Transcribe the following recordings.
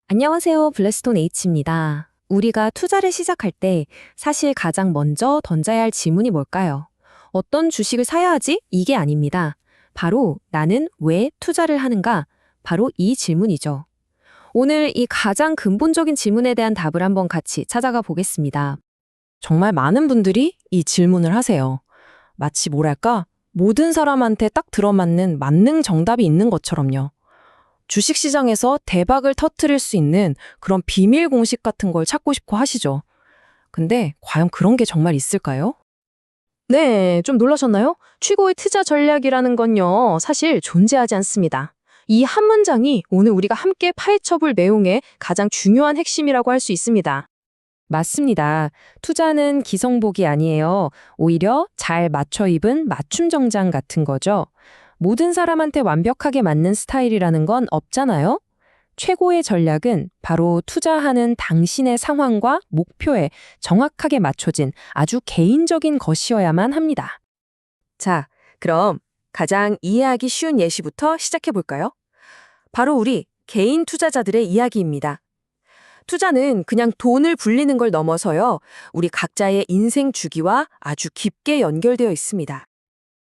안녕하세요. 블랙스톤 H입니다. 우리가 투자를 시작할 때 사실 가장 먼저 던져야 할 질문이 뭘까요? 어떤 주식을 사야 하지? 이게 아닙니다. 바로 나는 왜 투자를 하는가? 바로 이 질문이죠. 오늘 이 가장 근본적인 질문에 대한 답을 한번 같이 찾아가 보겠습니다. 정말 많은 분들이 이 질문을 하세요. 마치 뭐랄까? 모든 사람한테 딱 들어맞는 만능 정답이 있는 것처럼요. 주식시장에서 대박을 터트릴 수 있는 그런 비밀 공식 같은 걸 찾고 싶어 하시죠. 근데 과연 그런 게 정말 있을까요? 네, 좀 놀라셨나요? 최고의 투자 전략이라는 건요, 사실 존재하지 않습니다. 이 한 문장이 오늘 우리가 함께 파헤쳐볼 내용의 가장 중요한 핵심이라고 할 수 있습니다. 맞습니다. 투자는 기성복이 아니에요. 오히려 잘 맞춰 입은 맞춤 정장 같은 거죠. 모든 사람한테 완벽하게 맞는 스타일이라는 건 없잖아요? 최고의 전략은 바로 투자하는 당신의 상황과 목표에 정확하게 맞춰진 아주 개인적인 것이어야만 합니다. 자, 그럼 가장 이해하기 쉬운 예시부터 시작해 볼까요? 바로 우리 개인 투자자들의 이야기입니다. 투자는 그냥 돈을 불리는 걸 넘어서요, 우리 각자의 인생 주기와 아주 깊게 연결되어 있습니다.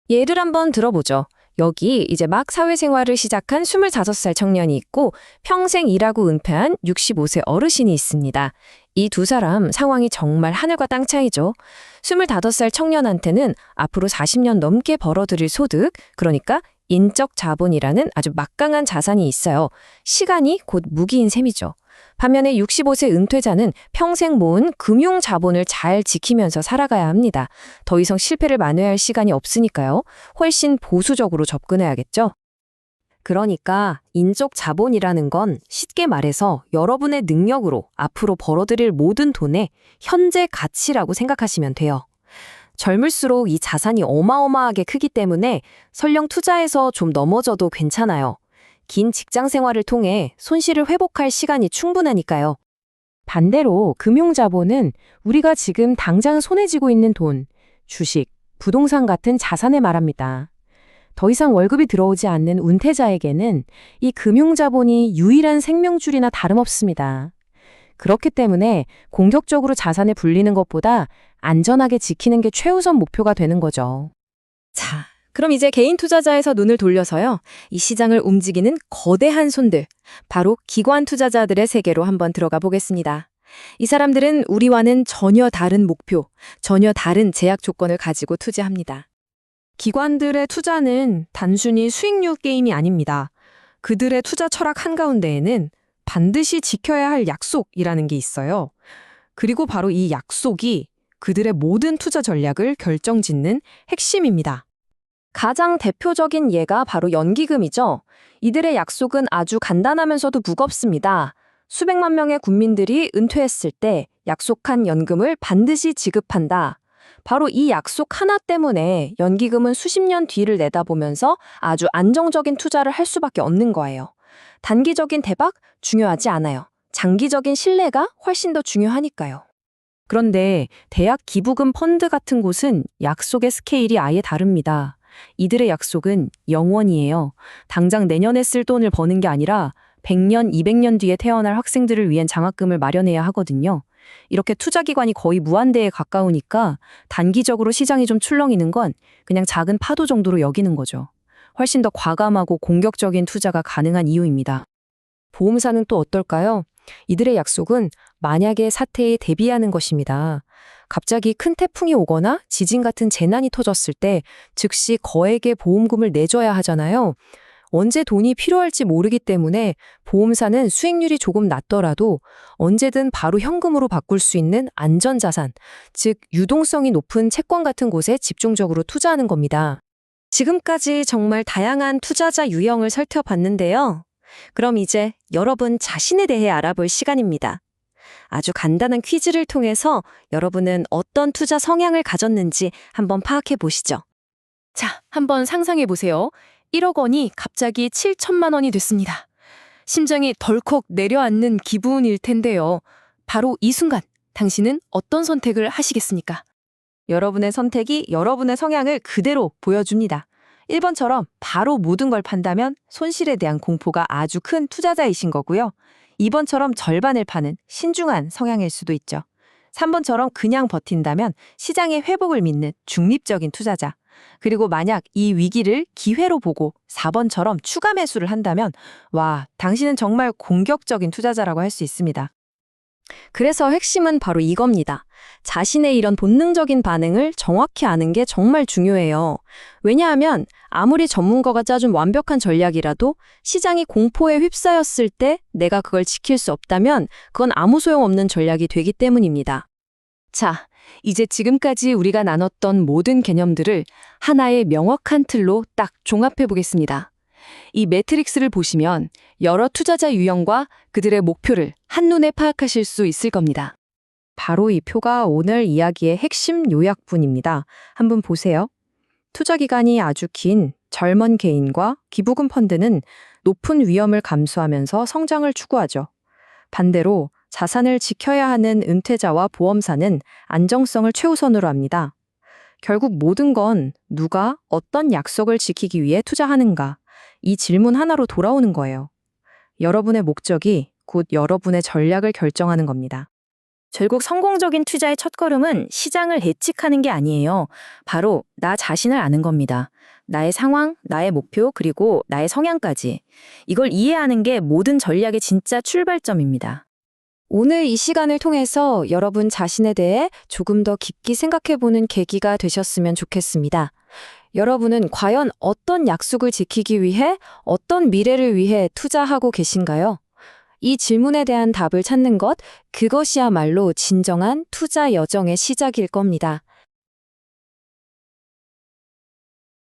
예를 한번 들어보죠. 여기 이제 막 사회생활을 시작한 25살 청년이 있고 평생 일하고 은퇴한 65세 어르신이 있습니다. 이 두 사람 상황이 정말 하늘과 땅 차이죠. 25살 청년한테는 앞으로 40년 넘게 벌어들일 소득, 그러니까 인적 자본이라는 아주 막강한 자산이 있어요. 시간이 곧 무기인 셈이죠. 반면에 65세 은퇴자는 평생 모은 금융 자본을 잘 지키면서 살아가야 합니다. 더 이상 실패를 만회할 시간이 없으니까요. 훨씬 보수적으로 접근해야겠죠. 그러니까 인적 자본이라는 건 쉽게 말해서 여러분의 능력으로 앞으로 벌어들일 모든 돈의 현재 가치라고 생각하시면 돼요. 젊을수록 이 자산이 어마어마하게 크기 때문에 설령 투자해서 좀 넘어져도 괜찮아요. 긴 직장 생활을 통해 손실을 회복할 시간이 충분하니까요. 반대로 금융자본은 우리가 지금 당장 손에 쥐고 있는 돈, 주식, 부동산 같은 자산을 말합니다. 더 이상 월급이 들어오지 않는 은퇴자에게는 이 금융자본이 유일한 생명줄이나 다름없습니다. 그렇기 때문에 공격적으로 자산을 불리는 것보다 안전하게 지키는 게 최우선 목표가 되는 거죠. 자, 그럼 이제 개인 투자자에서 눈을 돌려서요, 이 시장을 움직이는 거대한 손들, 바로 기관 투자자들의 세계로 한번 들어가 보겠습니다. 이 사람들은 우리와는 전혀 다른 목표, 전혀 다른 제약 조건을 가지고 투자합니다. 기관들의 투자는 단순히 수익률 게임이 아닙니다. 그들의 투자 철학 한가운데에는 반드시 지켜야 할 약속이라는 게 있어요. 그리고 바로 이 약속이 그들의 모든 투자 전략을 결정짓는 핵심입니다. 가장 대표적인 예가 바로 연기금이죠. 이들의 약속은 아주 간단하면서도 무겁습니다. 수백만 명의 국민들이 은퇴했을 때 약속한 연금을 반드시 지급한다. 바로 이 약속 하나 때문에 연기금은 수십 년 뒤를 내다보면서 아주 안정적인 투자를 할 수밖에 없는 거예요. 단기적인 대박 중요하지 않아요. 장기적인 신뢰가 훨씬 더 중요하니까요. 그런데 대학 기부금 펀드 같은 곳은 약속의 스케일이 아예 다릅니다. 이들의 약속은 영원이에요. 당장 내년에 쓸 돈을 버는 게 아니라 100년, 200년 뒤에 태어날 학생들을 위한 장학금을 마련해야 하거든요. 이렇게 투자기관이 거의 무한대에 가까우니까 단기적으로 시장이 좀 출렁이는 건 그냥 작은 파도 정도로 여기는 거죠. 훨씬 더 과감하고 공격적인 투자가 가능한 이유입니다. 보험사는 또 어떨까요? 이들의 약속은 만약의 사태에 대비하는 것입니다. 갑자기 큰 태풍이 오거나 지진 같은 재난이 터졌을 때 즉시 거액의 보험금을 내줘야 하잖아요. 언제 돈이 필요할지 모르기 때문에 보험사는 수익률이 조금 낮더라도 언제든 바로 현금으로 바꿀 수 있는 안전자산, 즉 유동성이 높은 채권 같은 곳에 집중적으로 투자하는 겁니다. 지금까지 정말 다양한 투자자 유형을 살펴봤는데요. 그럼 이제 여러분 자신에 대해 알아볼 시간입니다. 아주 간단한 퀴즈를 통해서 여러분은 어떤 투자 성향을 가졌는지 한번 파악해 보시죠. 자, 한번 상상해 보세요. 1억 원이 갑자기 7천만 원이 됐습니다. 심장이 덜컥 내려앉는 기분일 텐데요. 바로 이 순간, 당신은 어떤 선택을 하시겠습니까? 여러분의 선택이 여러분의 성향을 그대로 보여줍니다. 1번처럼 바로 모든 걸 판다면 손실에 대한 공포가 아주 큰 투자자이신 거고요. 2번처럼 절반을 파는 신중한 성향일 수도 있죠. 3번처럼 그냥 버틴다면 시장의 회복을 믿는 중립적인 투자자. 그리고 만약 이 위기를 기회로 보고 4번처럼 추가 매수를 한다면 와, 당신은 정말 공격적인 투자자라고 할 수 있습니다. 그래서 핵심은 바로 이겁니다. 자신의 이런 본능적인 반응을 정확히 아는 게 정말 중요해요. 왜냐하면 아무리 전문가가 짜준 완벽한 전략이라도 시장이 공포에 휩싸였을 때 내가 그걸 지킬 수 없다면 그건 아무 소용없는 전략이 되기 때문입니다. 자, 이제 지금까지 우리가 나눴던 모든 개념들을 하나의 명확한 틀로 딱 종합해 보겠습니다. 이 매트릭스를 보시면 여러 투자자 유형과 그들의 목표를 한눈에 파악하실 수 있을 겁니다. 바로 이 표가 오늘 이야기의 핵심 요약분입니다. 한번 보세요. 투자 기간이 아주 긴 젊은 개인과 기부금 펀드는 높은 위험을 감수하면서 성장을 추구하죠. 반대로 자산을 지켜야 하는 은퇴자와 보험사는 안정성을 최우선으로 합니다. 결국 모든 건 누가 어떤 약속을 지키기 위해 투자하는가? 이 질문 하나로 돌아오는 거예요. 여러분의 목적이 곧 여러분의 전략을 결정하는 겁니다. 결국 성공적인 투자의 첫걸음은 시장을 예측하는 게 아니에요. 바로 나 자신을 아는 겁니다. 나의 상황, 나의 목표, 그리고 나의 성향까지. 이걸 이해하는 게 모든 전략의 진짜 출발점입니다. 오늘 이 시간을 통해서 여러분 자신에 대해 조금 더 깊게 생각해보는 계기가 되셨으면 좋겠습니다. 여러분은 과연 어떤 약속을 지키기 위해, 어떤 미래를 위해 투자하고 계신가요? 이 질문에 대한 답을 찾는 것, 그것이야말로 진정한 투자 여정의 시작일 겁니다.